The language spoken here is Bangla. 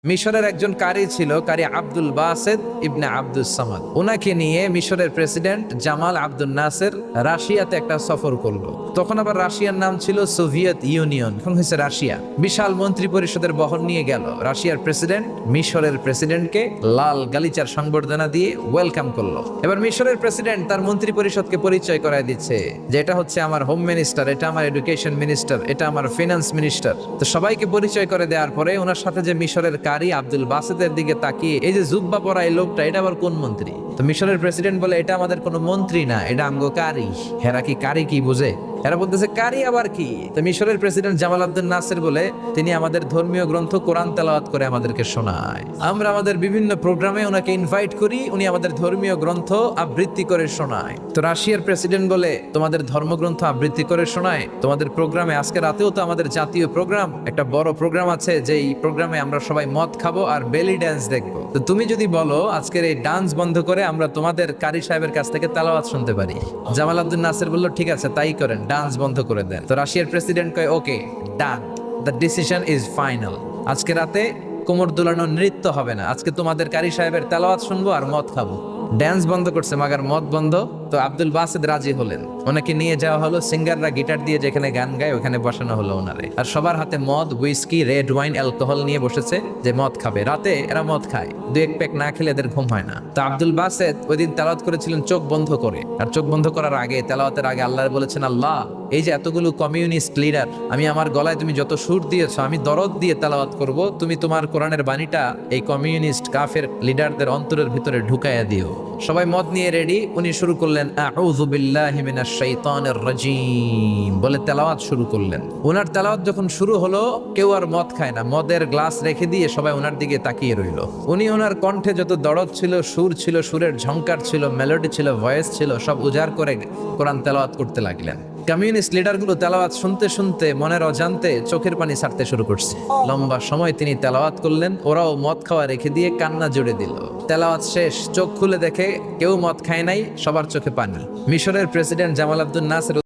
মিশরের একজন কারি ছিল, কারি আব্দুল বাসেদ ইবনে আব্দুস সামাদ। ওনাকে নিয়ে মিশরের প্রেসিডেন্ট জামাল আব্দুল নাসের রাশিয়াতে একটা সফর করলো। তখন আবার রাশিয়ার নাম ছিল সোভিয়েত ইউনিয়ন, এখন হয়েছে রাশিয়া। বিশাল মন্ত্রী পরিষদের বহর নিয়ে গেল। রাশিয়ার প্রেসিডেন্ট মিশরের প্রেসিডেন্টকে লাল গালিচার সংবর্ধনা দিয়ে ওয়েলকাম করলো। এবার মিশরের প্রেসিডেন্ট তার মন্ত্রী পরিষদকে পরিচয় করায় দিচ্ছে যে এটা হচ্ছে আমার হোম মিনিস্টার, এটা আমার এডুকেশন মিনিস্টার, এটা আমার ফিনান্স মিনিস্টার। তো সবাইকে পরিচয় করে দেওয়ার পরে ওনার সাথে যে মিশরের কারি আব্দুল বাসেদের দিকে তাকিয়ে, এই যে জুব্বা পরা এই লোকটা, এটা আবার কোন মন্ত্রী? তো মিশরের প্রেসিডেন্ট বলে, এটা আমাদের কোনো মন্ত্রী না, এটা আমগো কারি। হেরা কি কারি কি বুঝে? এরা বলতেছে কারি আবার কি? তো মিশরের প্রেসিডেন্ট জামাল আব্দুল নাসের বলে, তিনি আমাদের ধর্মীয় গ্রন্থ কোরআন তেলাওয়াত করে আমাদেরকে শোনায়। আমরা আমাদের বিভিন্ন প্রোগ্রামে ওনাকে ইনভাইট করি, উনি আমাদের ধর্মীয় গ্রন্থ আবৃত্তি করে শোনায়। তো রাশিয়ার প্রেসিডেন্ট বলে, তোমাদের ধর্মগ্রন্থ আবৃত্তি করে শোনায় তোমাদের প্রোগ্রামে? আজকে রাতেও তো আমাদের জাতীয় প্রোগ্রাম, একটা বড় প্রোগ্রাম আছে, যেই প্রোগ্রামে আমরা সবাই মদ খাবো আর বেলি ড্যান্স দেখবো। তো তুমি যদি বলো আজকের এই ডান্স বন্ধ করে আমরা তোমাদের কারি সাহেবের কাছ থেকে তেলাওয়াত শুনতে পারি। জামাল আব্দুল নাসের বলল, ঠিক আছে তাই করেন, ডান্স বন্ধ করে দেন। তো রাশিয়ার প্রেসিডেন্ট কয়, ওকে ডান, দ্য ডিসিশন ইজ ফাইনাল। আজকে রাতে কোমর দোলানো নৃত্য হবে না, আজকে তোমাদের কারি সাহেবের তেলাওয়াত শুনবো আর মদ খাবো। ড্যান্স বন্ধ করছে, মাগার মদ বন্ধ। তো আব্দুল বাসেদ রাজি হলেন, ওনাকে নিয়ে যাওয়া হলো। সিঙ্গাররা গিটার দিয়ে যেখানে গান গায় ওখানে বসানো হলো ওনারে। আর সবার হাতে মদ, হুইস্কি, রেড ওয়াইন, অ্যালকোহল নিয়ে বসেছে যে মদ খাবে। রাতে এরা মদ খায়, দু এক প্যাক না খেলে এদের ঘুম হয় না। তো আব্দুল বাসেদ ওই দিন তেলাওয়াত করেছিলেন চোখ বন্ধ করে। আর চোখ বন্ধ করার আগে, তেলাওয়াতের আগে আল্লাহ বলেছেন, আল্লাহ এই যে এতগুলো কমিউনিস্ট লিডার, আমি আমার গলায় তুমি যত সুর দিয়েছো, আমি দরদ দিয়ে তেলাওয়াত করব, তুমি তোমার কোরআনের বাণীটা এই কমিউনিস্ট কাফের লিডারদের অন্তরের ভিতরে ঢুকাইয়া দিও। সবাই মদ নিয়ে রেডি। উনি শুরু করলেন আউযু বিল্লাহি মিনাশ শাইতানির রাজিম বলে তেলাওয়াত শুরু করলেন। ওনার তেলাওয়াত যখন শুরু হলো, কেউ আর মদ খায় না, মদের গ্লাস রেখে দিয়ে সবাই ওনার দিকে তাকিয়ে রইল। উনি ওনার কণ্ঠে যত দরদ ছিল, সুর ছিল, সুরের ঝংকার ছিল, মেলোডি ছিল, ভয়েস ছিল, সব উজাড় করে কোরআন তেলাওয়াত করতে লাগলেন। কমিউনিস্ট লিডারগুলো তেলাওয়াত শুনতে শুনতে মনের অজান্তে চোখের পানি ছাড়তে শুরু করছে। লম্বা সময় তিনি তেলাওয়াত করলেন, ওরাও মদ খাওয়া রেখে দিয়ে কান্না জুড়ে দিল। তেলাওয়াত শেষ, চোখ খুলে দেখে কেউ মদ খায় নাই, সবার চোখে পানি। মিশরের প্রেসিডেন্ট জামাল আব্দুল নাসের